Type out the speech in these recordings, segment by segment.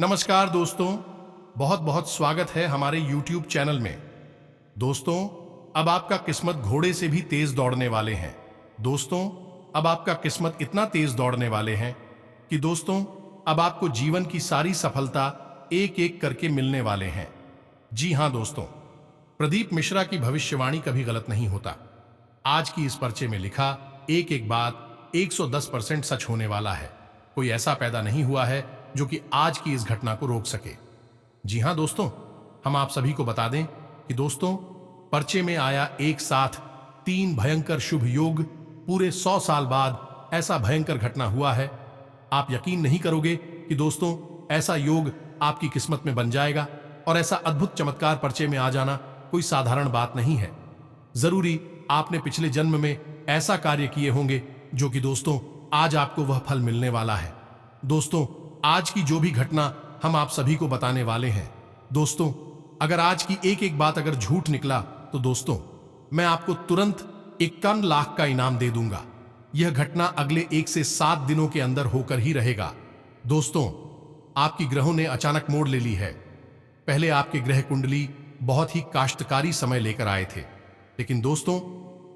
नमस्कार दोस्तों, बहुत बहुत स्वागत है हमारे YouTube चैनल में। दोस्तों, अब आपका किस्मत घोड़े से भी तेज दौड़ने वाले हैं। दोस्तों, अब आपका किस्मत इतना तेज दौड़ने वाले हैं कि दोस्तों, अब आपको जीवन की सारी सफलता एक एक करके मिलने वाले हैं। जी हां दोस्तों, प्रदीप मिश्रा की भविष्यवाणी कभी गलत नहीं होता। आज की इस पर्चे में लिखा एक एक बात 110% सच होने वाला है। कोई ऐसा पैदा नहीं हुआ है जो कि आज की इस घटना को रोक सके। जी हां दोस्तों, हम आप सभी को बता दें कि दोस्तों, पर्चे में आया एक साथ 3 भयंकर शुभ योग, पूरे 100 साल बाद ऐसा भयंकर घटना हुआ है। आप यकीन नहीं करोगे कि दोस्तों, ऐसा योग आपकी किस्मत में बन जाएगा और ऐसा अद्भुत चमत्कार पर्चे में आ जाना कोई साधारण बात नहीं है। जरूरी आपने पिछले जन्म में ऐसा कार्य किए होंगे जो कि दोस्तों आज आपको वह फल मिलने वाला है। दोस्तों, आज की जो भी घटना हम आप सभी को बताने वाले हैं, दोस्तों, अगर आज की एक एक बात अगर झूठ निकला तो दोस्तों, मैं आपको तुरंत 51 लाख का इनाम दे दूंगा। यह घटना अगले 1 से 7 दिनों के अंदर होकर ही रहेगा। दोस्तों, आपकी ग्रहों ने अचानक मोड़ ले ली है। पहले आपके ग्रह कुंडली बहुत ही काश्तकारी समय लेकर आए थे, लेकिन दोस्तों,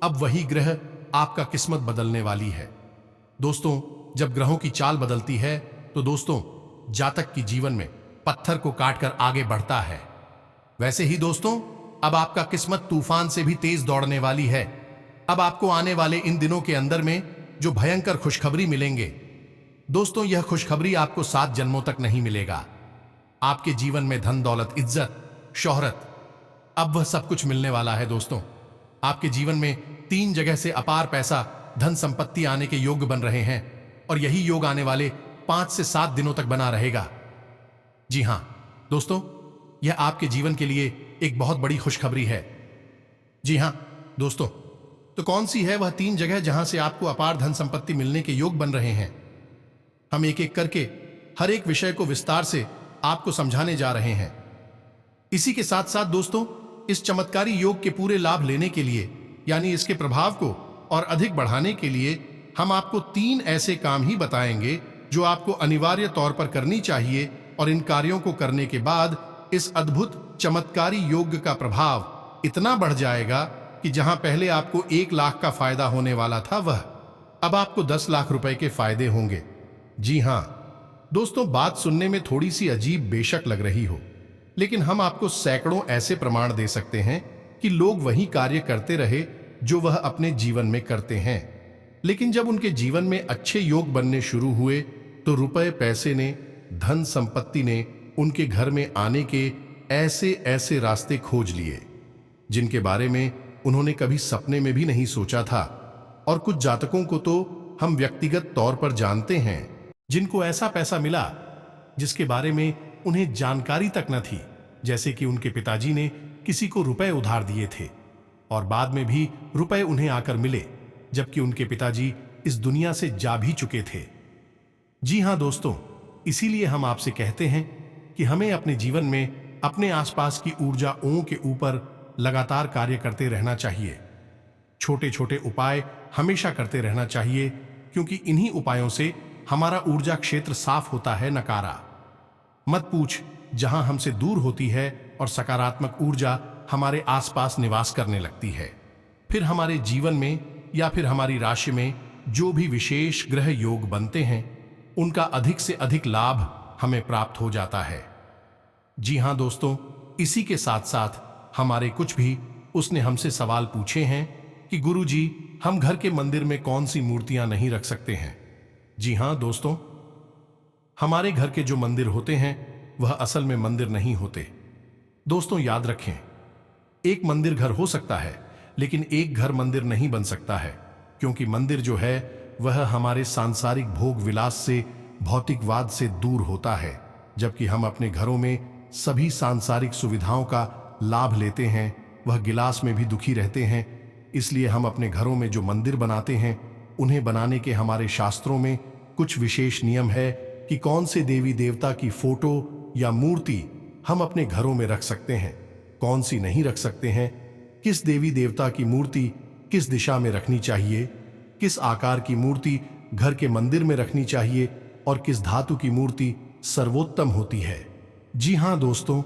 अब वही ग्रह आपका किस्मत बदलने वाली है। दोस्तों, जब ग्रहों की चाल बदलती है तो दोस्तों, जातक की जीवन में पत्थर को काटकर आगे बढ़ता है। वैसे ही दोस्तों, अब आपका किस्मत तूफान से भी तेज दौड़ने वाली है। अब आपको आने वाले इन दिनों के अंदर में जो भयंकर खुशखबरी मिलेंगे, दोस्तों, यह खुशखबरी आपको 7 जन्मों तक नहीं मिलेगा। आपके जीवन में धन दौलत, इज्जत, शोहरत, अब वह सब कुछ मिलने वाला है। दोस्तों, आपके जीवन में 3 जगह से अपार पैसा, धन संपत्ति आने के योग बन रहे हैं और यही योग आने वाले 5 से 7 दिनों तक बना रहेगा। जी हां दोस्तों, यह आपके जीवन के लिए एक बहुत बड़ी खुशखबरी है। जी हां दोस्तों, तो कौन सी है वह 3 जगह जहां से आपको अपार धन संपत्ति मिलने के योग बन रहे हैं? हम एक एक करके हर एक विषय को विस्तार से आपको समझाने जा रहे हैं। इसी के साथ साथ दोस्तों, इस चमत्कारी योग के पूरे लाभ लेने के लिए, यानी इसके प्रभाव को और अधिक बढ़ाने के लिए, हम आपको 3 ऐसे काम ही बताएंगे जो आपको अनिवार्य तौर पर करनी चाहिए, और इन कार्यों को करने के बाद इस अद्भुत चमत्कारी योग का प्रभाव इतना बढ़ जाएगा कि जहां पहले आपको 1 लाख का फायदा होने वाला था, वह अब आपको 10 लाख रुपए के फायदे होंगे। जी हां दोस्तों, बात सुनने में थोड़ी सी अजीब बेशक लग रही हो, लेकिन हम आपको सैकड़ों ऐसे प्रमाण दे सकते हैं कि लोग वही कार्य करते रहे जो वह अपने जीवन में करते हैं, लेकिन जब उनके जीवन में अच्छे योग बनने शुरू हुए तो रुपए पैसे ने, धन संपत्ति ने उनके घर में आने के ऐसे ऐसे रास्ते खोज लिए जिनके बारे में उन्होंने कभी सपने में भी नहीं सोचा था। और कुछ जातकों को तो हम व्यक्तिगत तौर पर जानते हैं जिनको ऐसा पैसा मिला जिसके बारे में उन्हें जानकारी तक न थी। जैसे कि उनके पिताजी ने किसी को रुपए उधार दिए थे और बाद में भी रुपए उन्हें आकर मिले, जबकि उनके पिताजी इस दुनिया से जा भी चुके थे। जी हां दोस्तों, इसीलिए हम आपसे कहते हैं कि हमें अपने जीवन में अपने आसपास की ऊर्जाओं के ऊपर लगातार कार्य करते रहना चाहिए। छोटे छोटे उपाय हमेशा करते रहना चाहिए, क्योंकि इन्हीं उपायों से हमारा ऊर्जा क्षेत्र साफ होता है। नकारा मत पूछ जहां हमसे दूर होती है और सकारात्मक ऊर्जा हमारे आसपास निवास करने लगती है, फिर हमारे जीवन में या फिर हमारी राशि में जो भी विशेष ग्रह योग बनते हैं, उनका अधिक से अधिक लाभ हमें प्राप्त हो जाता है। जी हां दोस्तों, इसी के साथ साथ हमारे कुछ भी उसने हमसे सवाल पूछे हैं कि गुरुजी, हम घर के मंदिर में कौन सी मूर्तियां नहीं रख सकते हैं? जी हां दोस्तों, हमारे घर के जो मंदिर होते हैं वह असल में मंदिर नहीं होते। दोस्तों याद रखें, एक मंदिर घर हो सकता है, लेकिन एक घर मंदिर नहीं बन सकता है, क्योंकि मंदिर जो है वह हमारे सांसारिक भोग विलास से, भौतिकवाद से दूर होता है, जबकि हम अपने घरों में सभी सांसारिक सुविधाओं का लाभ लेते हैं, वह गिलास में भी दुखी रहते हैं। इसलिए हम अपने घरों में जो मंदिर बनाते हैं, उन्हें बनाने के हमारे शास्त्रों में कुछ विशेष नियम है कि कौन से देवी देवता की फोटो या मूर्ति हम अपने घरों में रख सकते हैं, कौन सी नहीं रख सकते हैं, किस देवी देवता की मूर्ति किस दिशा में रखनी चाहिए, किस आकार की मूर्ति घर के मंदिर में रखनी चाहिए और किस धातु की मूर्ति सर्वोत्तम होती है। जी हाँ दोस्तों,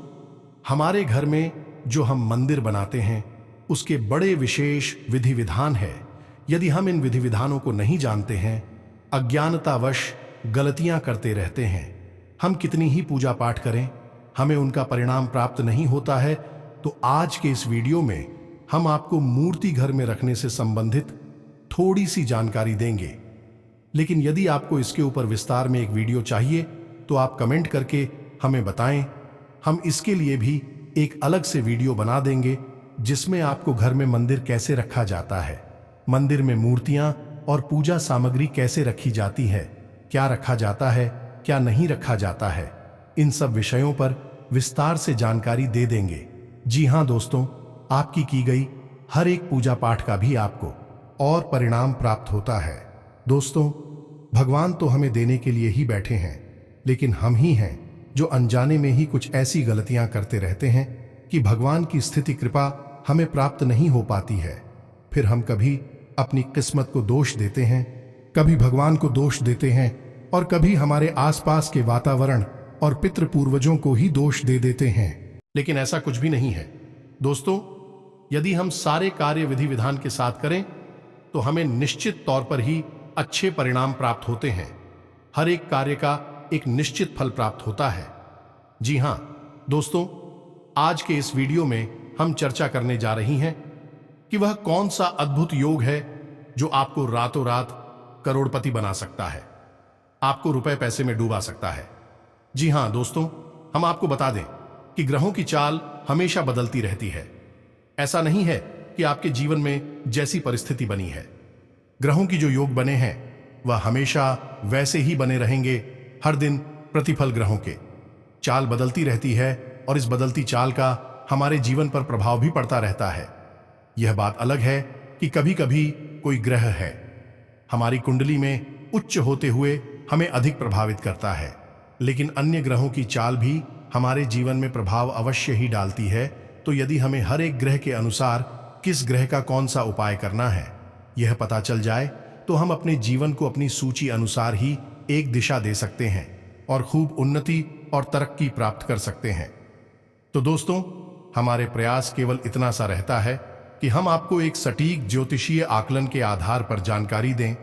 हमारे घर में जो हम मंदिर बनाते हैं उसके बड़े विशेष विधि विधान है। यदि हम इन विधि विधानों को नहीं जानते हैं, अज्ञानतावश गलतियां करते रहते हैं, हम कितनी ही पूजा पाठ करें, हमें उनका परिणाम प्राप्त नहीं होता है। तो आज के इस वीडियो में हम आपको मूर्ति घर में रखने से संबंधित थोड़ी सी जानकारी देंगे। लेकिन यदि आपको इसके ऊपर विस्तार में एक वीडियो चाहिए तो आप कमेंट करके हमें बताएं। हम इसके लिए भी एक अलग से वीडियो बना देंगे जिसमें आपको घर में मंदिर कैसे रखा जाता है, मंदिर में मूर्तियां और पूजा सामग्री कैसे रखी जाती है, क्या रखा जाता है, क्या नहीं रखा जाता है, इन सब विषयों पर विस्तार से जानकारी दे देंगे। जी हाँ दोस्तों, आपकी की गई हर एक पूजा पाठ का भी आपको और परिणाम प्राप्त होता है। दोस्तों, भगवान तो हमें देने के लिए ही बैठे हैं, लेकिन हम ही हैं जो अनजाने में ही कुछ ऐसी गलतियां करते रहते हैं कि भगवान की स्थिति कृपा हमें प्राप्त नहीं हो पाती है। फिर हम कभी अपनी किस्मत को दोष देते हैं, कभी भगवान को दोष देते हैं और कभी हमारे आसपास के वातावरण और पितृ पूर्वजों को ही दोष दे देते हैं। लेकिन ऐसा कुछ भी नहीं है दोस्तों। यदि हम सारे कार्य विधि विधान के साथ करें तो हमें निश्चित तौर पर ही अच्छे परिणाम प्राप्त होते हैं। हर एक कार्य का एक निश्चित फल प्राप्त होता है। जी हां दोस्तों, आज के इस वीडियो में हम चर्चा करने जा रही हैं कि वह कौन सा अद्भुत योग है जो आपको रातों रात करोड़पति बना सकता है, आपको रुपए पैसे में डूबा सकता है। जी हां दोस्तों, हम आपको बता दें कि ग्रहों की चाल हमेशा बदलती रहती है। ऐसा नहीं है कि आपके जीवन में जैसी परिस्थिति बनी है, ग्रहों की जो योग बने हैं वह हमेशा वैसे ही बने रहेंगे। हर दिन प्रतिफल ग्रहों के चाल बदलती रहती है और इस बदलती चाल का हमारे जीवन पर प्रभाव भी पड़ता रहता है। यह बात अलग है कि कभी कभी कोई ग्रह है हमारी कुंडली में उच्च होते हुए हमें अधिक प्रभावित करता है, लेकिन अन्य ग्रहों की चाल भी हमारे जीवन में प्रभाव अवश्य ही डालती है। तो यदि हमें हर एक ग्रह के अनुसार किस ग्रह का कौन सा उपाय करना है यह पता चल जाए तो हम अपने जीवन को अपनी सूची अनुसार ही एक दिशा दे सकते हैं और खूब उन्नति और तरक्की प्राप्त कर सकते हैं। तो दोस्तों, हमारे प्रयास केवल इतना सा रहता है कि हम आपको एक सटीक ज्योतिषीय आकलन के आधार पर जानकारी दें,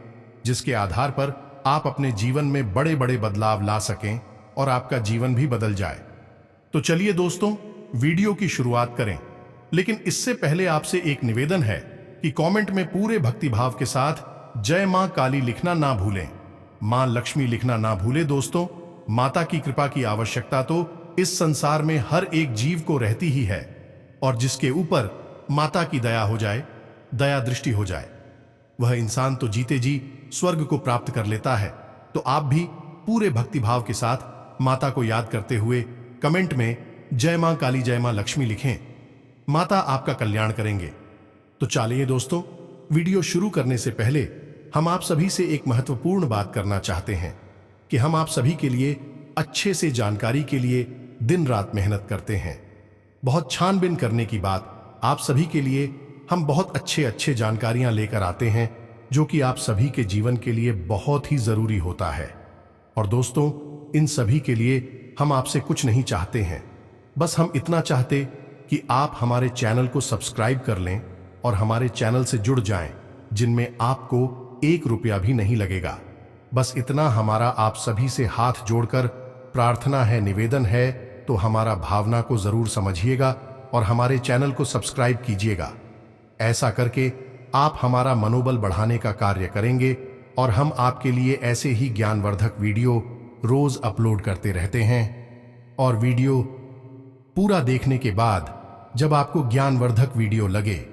जिसके आधार पर आप अपने जीवन में बड़े बड़े बदलाव ला सकें और आपका जीवन भी बदल जाए। तो चलिए दोस्तों, वीडियो की शुरुआत करें। लेकिन इससे पहले आपसे एक निवेदन है कि कमेंट में पूरे भक्तिभाव के साथ जय मां काली लिखना ना भूलें, मां लक्ष्मी लिखना ना भूलें। दोस्तों, माता की कृपा की आवश्यकता तो इस संसार में हर एक जीव को रहती ही है, और जिसके ऊपर माता की दया हो जाए, दया दृष्टि हो जाए, वह इंसान तो जीते जी स्वर्ग को प्राप्त कर लेता है। तो आप भी पूरे भक्तिभाव के साथ माता को याद करते हुए कमेंट में जय मां काली जय मां लक्ष्मी लिखें। माता आपका कल्याण करेंगे। तो चलिए दोस्तों, वीडियो शुरू करने से पहले हम आप सभी से एक महत्वपूर्ण बात करना चाहते हैं कि हम आप सभी के लिए अच्छे से जानकारी के लिए दिन रात मेहनत करते हैं। बहुत छानबीन करने की बात आप सभी के लिए हम बहुत अच्छे जानकारियां लेकर आते हैं जो कि आप सभी के जीवन के लिए बहुत ही जरूरी होता है। और दोस्तों, इन सभी के लिए हम आपसे कुछ नहीं चाहते हैं, बस हम इतना चाहते कि आप हमारे चैनल को सब्सक्राइब कर लें और हमारे चैनल से जुड़ जाएं, जिनमें आपको 1 रुपया भी नहीं लगेगा। बस इतना हमारा आप सभी से हाथ जोड़कर प्रार्थना है, निवेदन है। तो हमारा भावना को जरूर समझिएगा और हमारे चैनल को सब्सक्राइब कीजिएगा। ऐसा करके आप हमारा मनोबल बढ़ाने का कार्य करेंगे और हम आपके लिए ऐसे ही ज्ञानवर्धक वीडियो रोज अपलोड करते रहते हैं। और वीडियो पूरा देखने के बाद जब आपको ज्ञानवर्धक वीडियो लगे,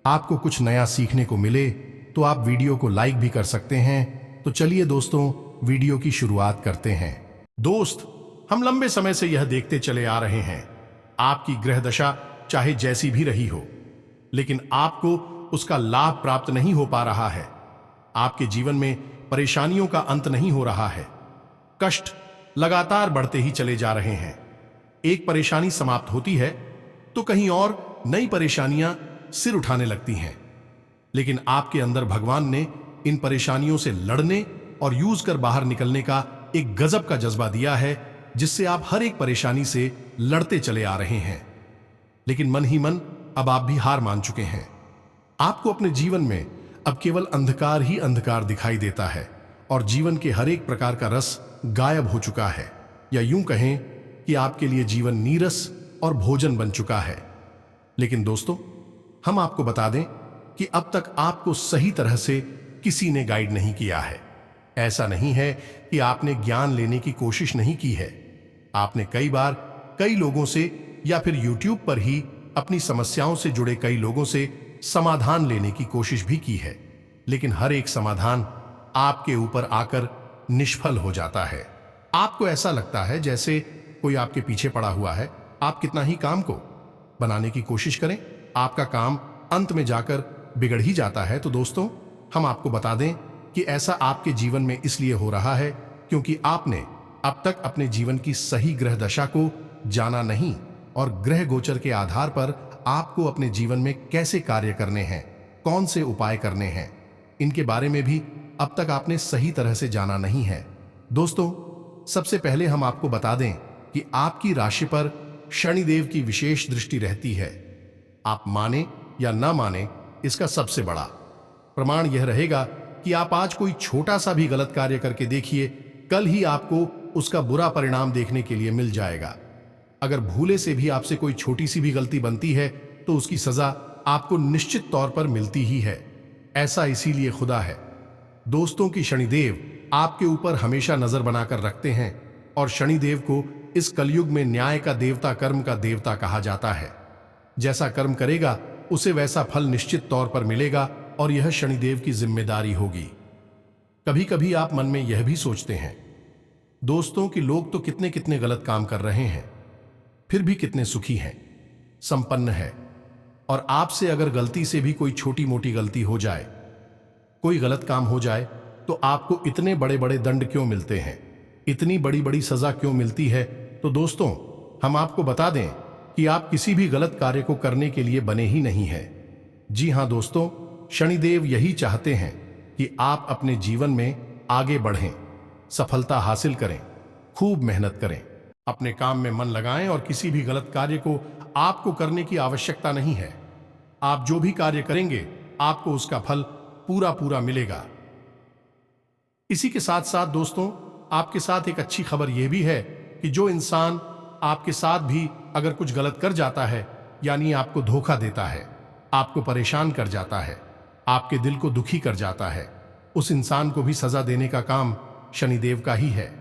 आपको कुछ नया सीखने को मिले, तो आप वीडियो को लाइक भी कर सकते हैं। तो चलिए दोस्तों, वीडियो की शुरुआत करते हैं। दोस्त, हम लंबे समय से यह देखते चले आ रहे हैं, आपकी ग्रह दशा चाहे जैसी भी रही हो, लेकिन आपको उसका लाभ प्राप्त नहीं हो पा रहा है। आपके जीवन में परेशानियों का अंत नहीं हो रहा है, कष्ट लगातार बढ़ते ही चले जा रहे हैं। एक परेशानी समाप्त होती है तो कहीं और नई परेशानियां सिर उठाने लगती हैं। लेकिन आपके अंदर भगवान ने इन परेशानियों से लड़ने और यूज कर बाहर निकलने का एक गजब का जज्बा दिया है जिससे आप हर एक परेशानी से लड़ते चले आ रहे हैं। लेकिन मन ही मन अब आप भी हार मान चुके हैं। आपको अपने जीवन में अब केवल अंधकार ही अंधकार दिखाई देता है और जीवन के हर एक प्रकार का रस गायब हो चुका है, या यूं कहें कि आपके लिए जीवन नीरस और भोजन बन चुका है। लेकिन दोस्तों, हम आपको बता दें कि अब तक आपको सही तरह से किसी ने गाइड नहीं किया है। ऐसा नहीं है कि आपने ज्ञान लेने की कोशिश नहीं की है। आपने कई बार कई लोगों से या फिर YouTube पर ही अपनी समस्याओं से जुड़े कई लोगों से समाधान लेने की कोशिश भी की है, लेकिन हर एक समाधान आपके ऊपर आकर निष्फल हो जाता है। आपको ऐसा लगता है जैसे कोई आपके पीछे पड़ा हुआ है। आप कितना ही काम को बनाने की कोशिश करें, आपका काम अंत में जाकर बिगड़ ही जाता है। तो दोस्तों, हम आपको बता दें कि ऐसा आपके जीवन में इसलिए हो रहा है क्योंकि आपने अब तक अपने जीवन की सही ग्रह दशा को जाना नहीं, और ग्रह गोचर के आधार पर आपको अपने जीवन में कैसे कार्य करने हैं, कौन से उपाय करने हैं, इनके बारे में भी अब तक आपने सही तरह से जाना नहीं है। दोस्तों, सबसे पहले हम आपको बता दें कि आपकी राशि पर शनिदेव की विशेष दृष्टि रहती है। आप माने या ना माने, इसका सबसे बड़ा प्रमाण यह रहेगा कि आप आज कोई छोटा सा भी गलत कार्य करके देखिए, कल ही आपको उसका बुरा परिणाम देखने के लिए मिल जाएगा। अगर भूले से भी आपसे कोई छोटी सी भी गलती बनती है तो उसकी सजा आपको निश्चित तौर पर मिलती ही है। ऐसा इसीलिए खुदा है दोस्तों कि शनिदेव आपके ऊपर हमेशा नजर बनाकर रखते हैं, और शनिदेव को इस कलयुग में न्याय का देवता, कर्म का देवता कहा जाता है। जैसा कर्म करेगा उसे वैसा फल निश्चित तौर पर मिलेगा, और यह शनिदेव की जिम्मेदारी होगी। कभी कभी आप मन में यह भी सोचते हैं दोस्तों कि लोग तो कितने कितने गलत काम कर रहे हैं, फिर भी कितने सुखी हैं, संपन्न है, और आपसे अगर गलती से भी कोई छोटी मोटी गलती हो जाए, कोई गलत काम हो जाए, तो आपको इतने बड़े बड़े दंड क्यों मिलते हैं, इतनी बड़ी बड़ी सजा क्यों मिलती है। तो दोस्तों, हम आपको बता दें कि आप किसी भी गलत कार्य को करने के लिए बने ही नहीं है। जी हां दोस्तों, शनिदेव यही चाहते हैं कि आप अपने जीवन में आगे बढ़ें, सफलता हासिल करें, खूब मेहनत करें, अपने काम में मन लगाएं, और किसी भी गलत कार्य को आपको करने की आवश्यकता नहीं है। आप जो भी कार्य करेंगे आपको उसका फल पूरा पूरा मिलेगा। इसी के साथ साथ दोस्तों, आपके साथ एक अच्छी खबर यह भी है कि जो इंसान आपके साथ भी अगर कुछ गलत कर जाता है, यानी आपको धोखा देता है, आपको परेशान कर जाता है, आपके दिल को दुखी कर जाता है, उस इंसान को भी सजा देने का काम शनिदेव का ही है।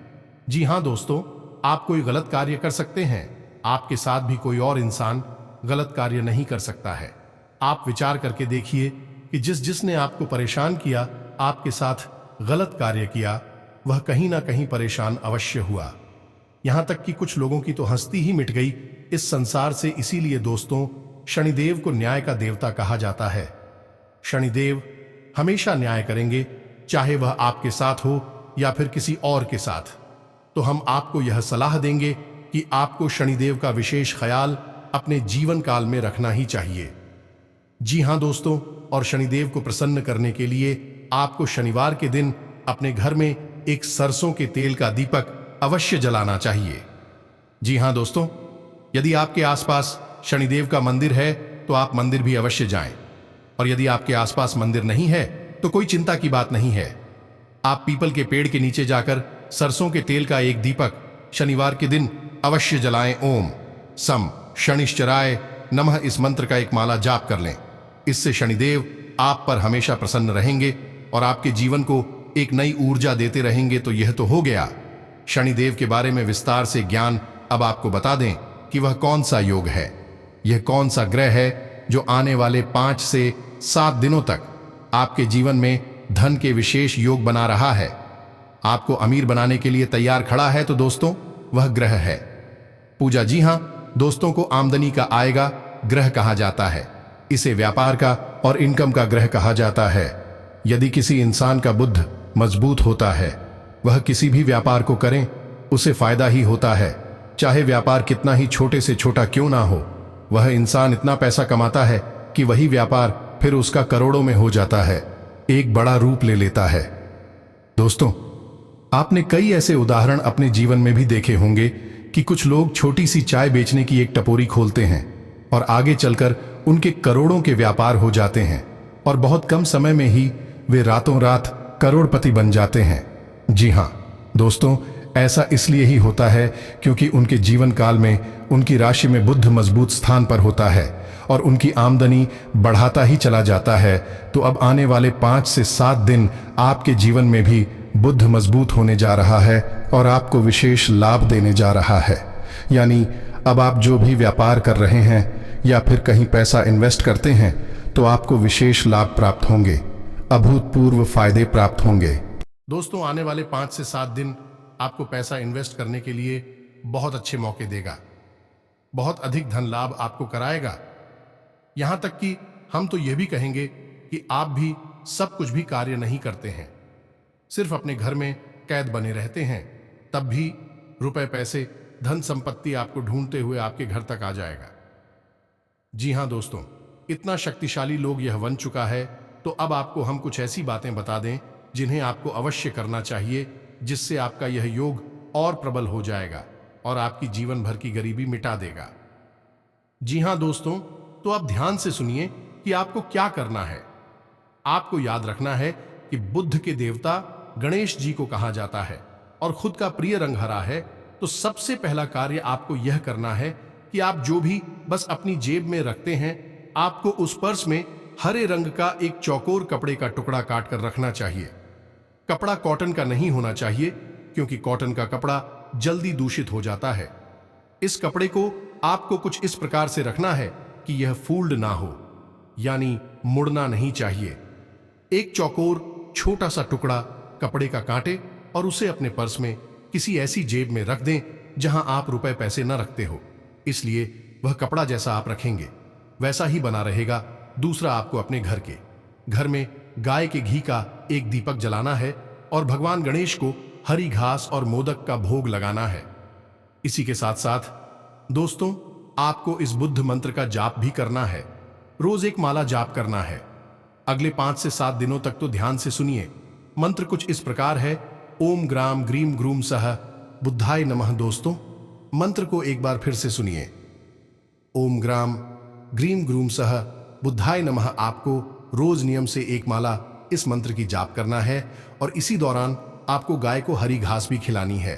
जी हां दोस्तों, आप कोई गलत कार्य कर सकते हैं, आपके साथ भी कोई और इंसान गलत कार्य नहीं कर सकता है। आप विचार करके देखिए कि जिसने आपको परेशान किया, आपके साथ गलत कार्य किया, वह कहीं ना कहीं परेशान अवश्य हुआ। यहां तक कि कुछ लोगों की तो हंसती ही मिट गई इस संसार से। इसीलिए दोस्तों, शनिदेव को न्याय का देवता कहा जाता है। शनिदेव हमेशा न्याय करेंगे, चाहे वह आपके साथ हो या फिर किसी और के साथ। तो हम आपको यह सलाह देंगे कि आपको शनिदेव का विशेष ख्याल अपने जीवन काल में रखना ही चाहिए। जी हां दोस्तों, और शनिदेव को प्रसन्न करने के लिए आपको शनिवार के दिन अपने घर में एक सरसों के तेल का दीपक अवश्य जलाना चाहिए। जी हां दोस्तों, यदि आपके आसपास शनिदेव का मंदिर है तो आप मंदिर भी अवश्य जाएं, और यदि आपके आसपास मंदिर नहीं है तो कोई चिंता की बात नहीं है। आप पीपल के पेड़ के नीचे जाकर सरसों के तेल का एक दीपक शनिवार के दिन अवश्य जलाएं। ओम सम शनिश्चराय नमः इस मंत्र का एक माला जाप कर लें। इससे शनिदेव आप पर हमेशा प्रसन्न रहेंगे और आपके जीवन को एक नई ऊर्जा देते रहेंगे। तो यह तो हो गया शनिदेव के बारे में विस्तार से ज्ञान। अब आपको बता दें कि वह कौन सा योग है, यह कौन सा ग्रह है जो आने वाले 5 से 7 दिनों तक आपके जीवन में धन के विशेष योग बना रहा है, आपको अमीर बनाने के लिए तैयार खड़ा है। तो दोस्तों, वह ग्रह है पूजा। जी हां दोस्तों, को आमदनी का आएगा ग्रह कहा जाता है। इसे व्यापार का और इनकम का ग्रह कहा जाता है। यदि किसी इंसान का बुद्ध मजबूत होता है, वह किसी भी व्यापार को करें उसे फायदा ही होता है, चाहे व्यापार कितना ही छोटे से छोटा क्यों ना हो। वह इंसान इतना पैसा कमाता है कि वही व्यापार फिर उसका करोड़ों में हो जाता है, एक बड़ा रूप ले लेता है। दोस्तों, आपने कई ऐसे उदाहरण अपने जीवन में भी देखे होंगे कि कुछ लोग छोटी सी चाय बेचने की एक टपोरी खोलते हैं और आगे चलकर उनके करोड़ों के व्यापार हो जाते हैं और बहुत कम समय में ही वे रातों रात करोड़पति बन जाते हैं। जी हाँ दोस्तों, ऐसा इसलिए ही होता है क्योंकि उनके जीवन काल में उनकी राशि में बुध मजबूत स्थान पर होता है और उनकी आमदनी बढ़ाता ही चला जाता है। तो अब आने वाले 5 से 7 दिन आपके जीवन में भी बुध मजबूत होने जा रहा है और आपको विशेष लाभ देने जा रहा है। यानी अब आप जो भी व्यापार कर रहे हैं या फिर कहीं पैसा इन्वेस्ट करते हैं तो आपको विशेष लाभ प्राप्त होंगे, अभूतपूर्व फायदे प्राप्त होंगे। दोस्तों, आने वाले 5 से 7 दिन आपको पैसा इन्वेस्ट करने के लिए बहुत अच्छे मौके देगा, बहुत अधिक धन लाभ आपको कराएगा। यहां तक कि हम तो यह भी कहेंगे कि आप भी सब कुछ भी कार्य नहीं करते हैं, सिर्फ अपने घर में कैद बने रहते हैं, तब भी रुपए पैसे धन संपत्ति आपको ढूंढते हुए आपके घर तक आ जाएगा। जी हां दोस्तों, इतना शक्तिशाली लोग यह बन चुका है। तो अब आपको हम कुछ ऐसी बातें बता दें जिन्हें आपको अवश्य करना चाहिए, जिससे आपका यह योग और प्रबल हो जाएगा और आपकी जीवन भर की गरीबी मिटा देगा। जी हां दोस्तों, तो आप ध्यान से सुनिए कि आपको क्या करना है। आपको याद रखना है कि बुद्ध के देवता गणेश जी को कहा जाता है और खुद का प्रिय रंग हरा है। तो सबसे पहला कार्य आपको यह करना है कि आप जो भी बस अपनी जेब में रखते हैं, आपको उस पर्स में हरे रंग का एक चौकोर कपड़े का टुकड़ा काट कर रखना चाहिए। कपड़ा कॉटन का नहीं होना चाहिए क्योंकि कॉटन का कपड़ा जल्दी दूषित हो जाता है। इस कपड़े को आपको कुछ इस प्रकार से रखना है कि यह फोल्ड ना हो, यानी मुड़ना नहीं चाहिए। एक चौकोर छोटा सा टुकड़ा कपड़े का काटे और उसे अपने पर्स में किसी ऐसी जेब में रख दें जहां आप रुपए पैसे न रखते हो, इसलिए वह कपड़ा जैसा आप रखेंगे वैसा ही बना रहेगा। दूसरा, आपको अपने घर में गाय के घी का एक दीपक जलाना है और भगवान गणेश को हरी घास और मोदक का भोग लगाना है। इसी के साथ साथ दोस्तों, आपको इस बुद्ध मंत्र का जाप भी करना है। रोज एक माला जाप करना है। अगले 5 से 7 दिनों तक तो ध्यान से सुनिए। मंत्र कुछ इस प्रकार है, ओम ग्राम ग्रीम ग्रूम सह बुद्धाय नमः। दोस्तों, मंत्र को एक बार फिर से सुनिए, ओम ग्राम ग्रीम ग्रूम सह बुद्धाय नमः। आपको रोज नियम से एक माला इस मंत्र की जाप करना है और इसी दौरान आपको गाय को हरी घास भी खिलानी है।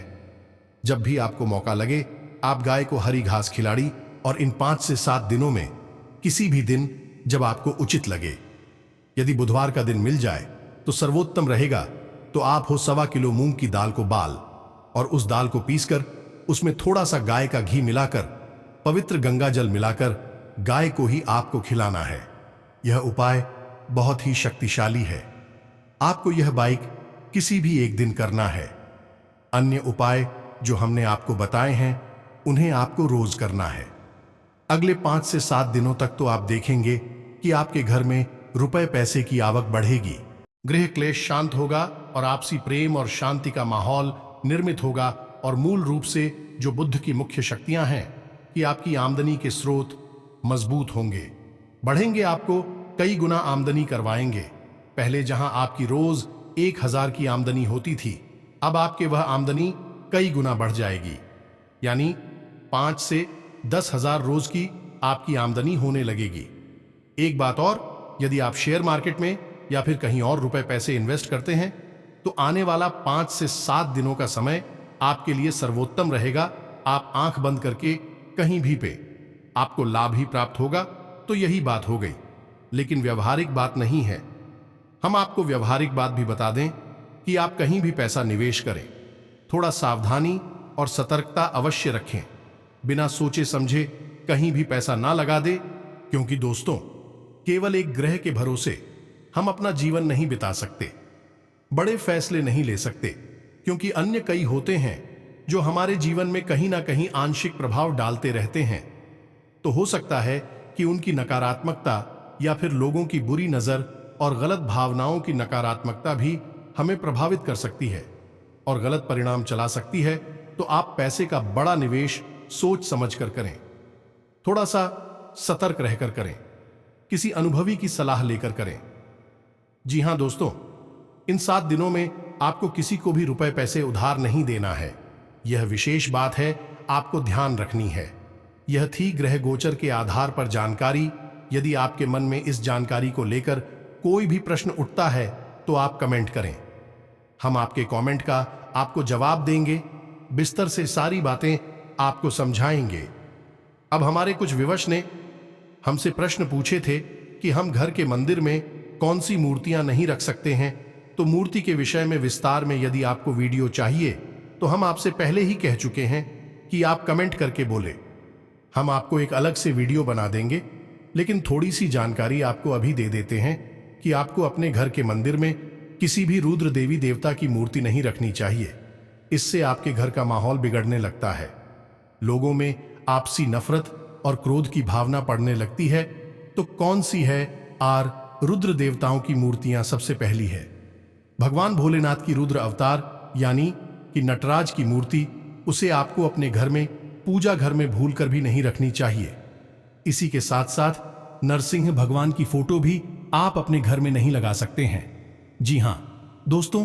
जब भी आपको मौका लगे आप गाय को हरी घास खिलाड़ी और इन 5 से 7 दिनों में किसी भी दिन जब आपको उचित लगे, यदि बुधवार का दिन मिल जाए तो सर्वोत्तम रहेगा। तो आप हो 1.25 किलो मूंग की दाल को बाल और उस दाल को पीसकर उसमें थोड़ा सा गाय का घी मिलाकर पवित्र गंगा जल मिलाकर गाय को ही आपको खिलाना है। यह उपाय बहुत ही शक्तिशाली है। आपको यह बाइक किसी भी एक दिन करना है। अन्य उपाय जो हमने आपको बताए हैं उन्हें आपको रोज करना है। अगले 5 से 7 दिनों तक तो आप देखेंगे कि आपके घर में रुपए पैसे की आवक बढ़ेगी, गृह क्लेश शांत होगा और आपसी प्रेम और शांति का माहौल निर्मित होगा। और मूल रूप से जो बुद्ध की मुख्य शक्तियां हैं कि आपकी आमदनी के स्रोत मजबूत होंगे, बढ़ेंगे, आपको कई गुना आमदनी करवाएंगे। पहले जहां आपकी रोज 1000 की आमदनी होती थी, अब आपके वह आमदनी कई गुना बढ़ जाएगी, यानी 5 से 10,000 रोज की आपकी आमदनी होने लगेगी। एक बात और, यदि आप शेयर मार्केट में या फिर कहीं और रुपए पैसे इन्वेस्ट करते हैं तो आने वाला 5 से 7 दिनों का समय आपके लिए सर्वोत्तम रहेगा। आप आंख बंद करके कहीं भी पे आपको लाभ ही प्राप्त होगा। तो यही बात हो गई, लेकिन व्यवहारिक बात नहीं है। हम आपको व्यवहारिक बात भी बता दें कि आप कहीं भी पैसा निवेश करें, थोड़ा सावधानी और सतर्कता अवश्य रखें। बिना सोचे समझे कहीं भी पैसा ना लगा दे, क्योंकि दोस्तों, केवल एक ग्रह के भरोसे हम अपना जीवन नहीं बिता सकते, बड़े फैसले नहीं ले सकते, क्योंकि अन्य कई होते हैं जो हमारे जीवन में कहीं ना कहीं आंशिक प्रभाव डालते रहते हैं। तो हो सकता है कि उनकी नकारात्मकता या फिर लोगों की बुरी नजर और गलत भावनाओं की नकारात्मकता भी हमें प्रभावित कर सकती है और गलत परिणाम चला सकती है। तो आप पैसे का बड़ा निवेश सोच समझ कर करें, थोड़ा सा सतर्क रहकर करें, किसी अनुभवी की सलाह लेकर करें। जी हां दोस्तों, इन 7 दिनों में आपको किसी को भी रुपए पैसे उधार नहीं देना है। यह विशेष बात है, आपको ध्यान रखनी है। यह थी ग्रह गोचर के आधार पर जानकारी। यदि आपके मन में इस जानकारी को लेकर कोई भी प्रश्न उठता है तो आप कमेंट करें, हम आपके कमेंट का आपको जवाब देंगे, बिस्तर से सारी बातें आपको समझाएंगे। अब हमारे कुछ विवश ने हमसे प्रश्न पूछे थे कि हम घर के मंदिर में कौन सी मूर्तियां नहीं रख सकते हैं। तो मूर्ति के विषय में विस्तार में यदि आपको वीडियो चाहिए तो हम आपसे पहले ही कह चुके हैं कि आप कमेंट करके बोले, हम आपको एक अलग से वीडियो बना देंगे। लेकिन थोड़ी सी जानकारी आपको अभी दे देते हैं कि आपको अपने घर के मंदिर में किसी भी रुद्र देवी देवता की मूर्ति नहीं रखनी चाहिए। इससे आपके घर का माहौल बिगड़ने लगता है, लोगों में आपसी नफरत और क्रोध की भावना पड़ने लगती है। तो कौन सी है? रुद्र देवताओं की मूर्तियां सबसे पहली है भगवान भोलेनाथ की रुद्र अवतार यानी कि नटराज की मूर्ति। उसे आपको अपने घर में पूजा घर में भूलकर भी नहीं रखनी चाहिए। इसी के साथ साथ नरसिंह भगवान की फोटो भी आप अपने घर में नहीं लगा सकते हैं। जी हां दोस्तों,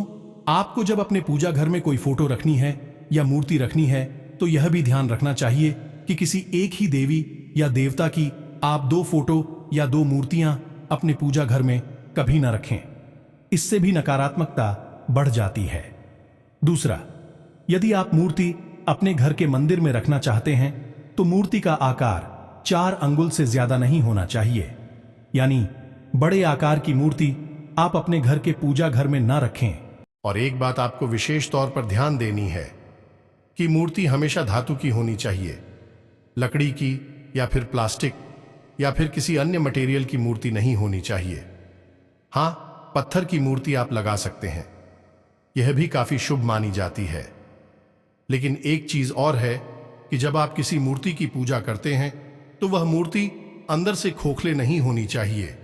आपको जब अपने पूजा घर में कोई फोटो रखनी है या मूर्ति रखनी है तो यह भी ध्यान रखना चाहिए कि किसी एक ही देवी या देवता की आप 2 फोटो या 2 मूर्तियां अपने पूजा घर में कभी न रखें। इससे भी नकारात्मकता बढ़ जाती है। दूसरा, यदि आप मूर्ति अपने घर के मंदिर में रखना चाहते हैं तो मूर्ति का आकार 4 अंगुल से ज्यादा नहीं होना चाहिए। यानी बड़े आकार की मूर्ति आप अपने घर के पूजा घर में न रखें। और एक बात आपको विशेष तौर पर ध्यान देनी है कि मूर्ति हमेशा धातु की होनी चाहिए, लकड़ी की या फिर प्लास्टिक या फिर किसी अन्य मटेरियल की मूर्ति नहीं होनी चाहिए। हां, पत्थर की मूर्ति आप लगा सकते हैं, यह भी काफी शुभ मानी जाती है। लेकिन एक चीज और है कि जब आप किसी मूर्ति की पूजा करते हैं तो वह मूर्ति अंदर से खोखले नहीं होनी चाहिए।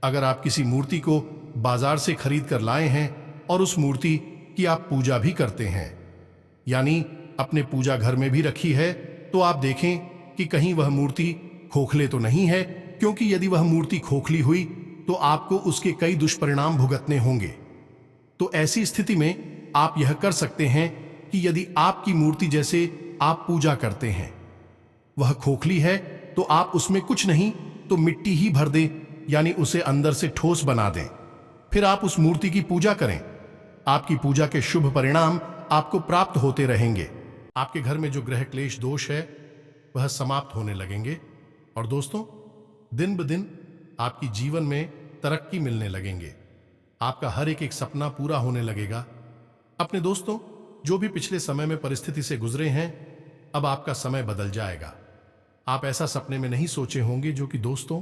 अगर आप किसी मूर्ति को बाजार से खरीद कर लाए हैं और उस मूर्ति की आप पूजा भी करते हैं, यानी अपने पूजा घर में भी रखी है, तो आप देखें कि कहीं वह मूर्ति खोखले तो नहीं है, क्योंकि यदि वह मूर्ति खोखली हुई तो आपको उसके कई दुष्परिणाम भुगतने होंगे। तो ऐसी स्थिति में आप यह कर सकते हैं कि यदि आपकी मूर्ति जैसे आप पूजा करते हैं वह खोखली है तो आप उसमें कुछ नहीं तो मिट्टी ही भर दें, यानी उसे अंदर से ठोस बना दें। फिर आप उस मूर्ति की पूजा करें। आपकी पूजा के शुभ परिणाम आपको प्राप्त होते रहेंगे। आपके घर में जो ग्रह क्लेश दोष है वह समाप्त होने लगेंगे और दोस्तों दिन ब दिन आपकी जीवन में तरक्की मिलने लगेंगे। आपका हर एक सपना पूरा होने लगेगा। अपने दोस्तों, जो भी पिछले समय में परिस्थिति से गुजरे हैं, अब आपका समय बदल जाएगा। आप ऐसा सपने में नहीं सोचे होंगे जो कि दोस्तों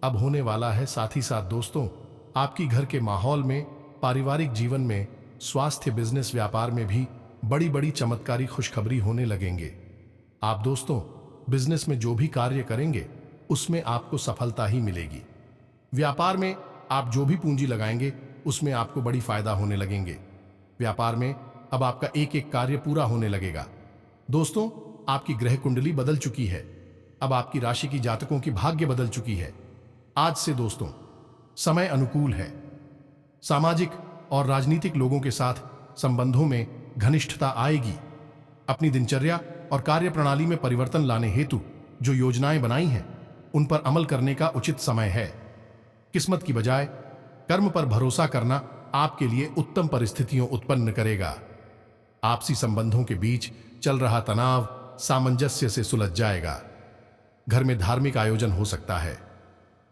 अब होने वाला है। साथ ही साथ दोस्तों, आपकी घर के माहौल में, पारिवारिक जीवन में, स्वास्थ्य, बिजनेस, व्यापार में भी बड़ी बड़ी चमत्कारी खुशखबरी होने लगेंगे। आप दोस्तों बिजनेस में जो भी कार्य करेंगे उसमें आपको सफलता ही मिलेगी। व्यापार में आप जो भी पूंजी लगाएंगे उसमें आपको बड़ी फायदा होने लगेंगे। व्यापार में अब आपका एक एक कार्य पूरा होने लगेगा। दोस्तों, आपकी ग्रह कुंडली बदल चुकी है। अब आपकी राशि की जातकों की भाग्य बदल चुकी है। आज से दोस्तों समय अनुकूल है। सामाजिक और राजनीतिक लोगों के साथ संबंधों में घनिष्ठता आएगी। अपनी दिनचर्या और कार्य प्रणाली में परिवर्तन लाने हेतु जो योजनाएं बनाई हैं उन पर अमल करने का उचित समय है। किस्मत की बजाय कर्म पर भरोसा करना आपके लिए उत्तम परिस्थितियों उत्पन्न करेगा। आपसी संबंधों के बीच चल रहा तनाव सामंजस्य से सुलझ जाएगा। घर में धार्मिक आयोजन हो सकता है।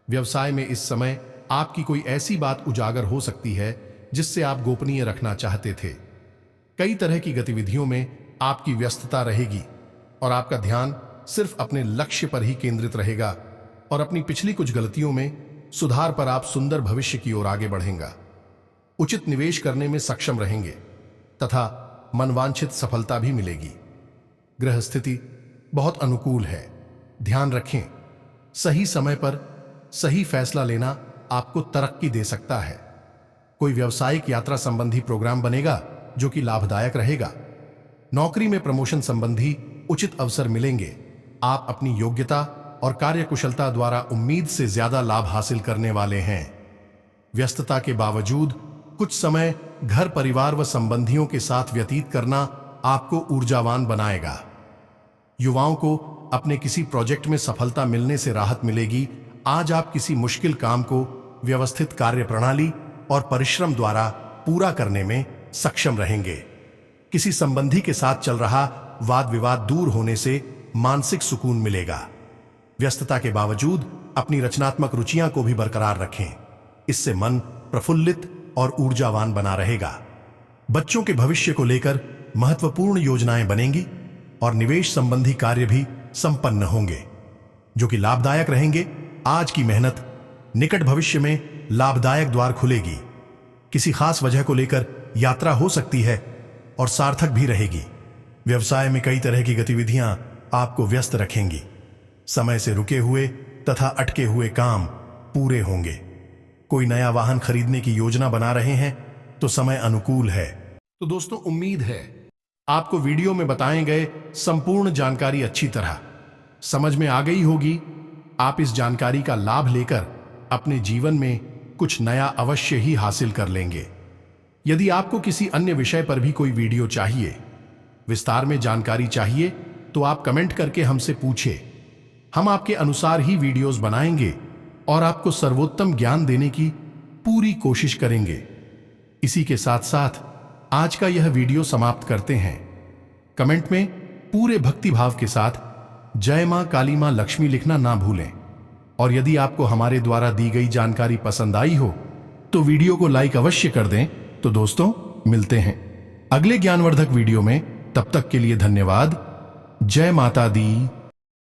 व्यवसाय में इस समय आपकी कोई ऐसी बात उजागर हो सकती है जिससे आप गोपनीय रखना चाहते थे। कई तरह की गतिविधियों में आपकी व्यस्तता रहेगी और आपका ध्यान सिर्फ अपने लक्ष्य पर ही केंद्रित रहेगा और अपनी पिछली कुछ गलतियों में सुधार पर आप सुंदर भविष्य की ओर आगे बढ़ेंगे। उचित निवेश करने में सक्षम रहेंगे तथा मनवांछित सफलता भी मिलेगी। ग्रह स्थिति बहुत अनुकूल है। ध्यान रखें, सही समय पर सही फैसला लेना आपको तरक्की दे सकता है। कोई व्यावसायिक यात्रा संबंधी प्रोग्राम बनेगा जो कि लाभदायक रहेगा। नौकरी में प्रमोशन संबंधी उचित अवसर मिलेंगे। आप अपनी योग्यता और कार्यकुशलता द्वारा उम्मीद से ज्यादा लाभ हासिल करने वाले हैं। व्यस्तता के बावजूद कुछ समय घर परिवार व संबंधियों के साथ व्यतीत करना आपको ऊर्जावान बनाएगा। युवाओं को अपने किसी प्रोजेक्ट में सफलता मिलने से राहत मिलेगी। आज आप किसी मुश्किल काम को व्यवस्थित कार्यप्रणाली और परिश्रम द्वारा पूरा करने में सक्षम रहेंगे। किसी संबंधी के साथ चल रहा वाद विवाद दूर होने से मानसिक सुकून मिलेगा। व्यस्तता के बावजूद अपनी रचनात्मक रुचियां को भी बरकरार रखें, इससे मन प्रफुल्लित और ऊर्जावान बना रहेगा। बच्चों के भविष्य को लेकर महत्वपूर्ण योजनाएं बनेंगी और निवेश संबंधी कार्य भी संपन्न होंगे, जो कि लाभदायक रहेंगे। आज की मेहनत निकट भविष्य में लाभदायक द्वार खुलेगी। किसी खास वजह को लेकर यात्रा हो सकती है और सार्थक भी रहेगी। व्यवसाय में कई तरह की गतिविधियां आपको व्यस्त रखेंगी। समय से रुके हुए तथा अटके हुए काम पूरे होंगे। कोई नया वाहन खरीदने की योजना बना रहे हैं तो समय अनुकूल है। तो दोस्तों, उम्मीद है आपको वीडियो में बताए गए संपूर्ण जानकारी अच्छी तरह समझ में आ गई होगी। आप इस जानकारी का लाभ लेकर अपने जीवन में कुछ नया अवश्य ही हासिल कर लेंगे। यदि आपको किसी अन्य विषय पर भी कोई वीडियो चाहिए, विस्तार में जानकारी चाहिए, तो आप कमेंट करके हमसे पूछिए। हम आपके अनुसार ही वीडियोस बनाएंगे और आपको सर्वोत्तम ज्ञान देने की पूरी कोशिश करेंगे। इसी के साथ साथ आज का यह वीडियो समाप्त करते हैं। कमेंट में पूरे भक्तिभाव के साथ जय मां काली मां लक्ष्मी लिखना ना भूलें। और यदि आपको हमारे द्वारा दी गई जानकारी पसंद आई हो तो वीडियो को लाइक अवश्य कर दें। तो दोस्तों, मिलते हैं अगले ज्ञानवर्धक वीडियो में। तब तक के लिए धन्यवाद। जय माता दी।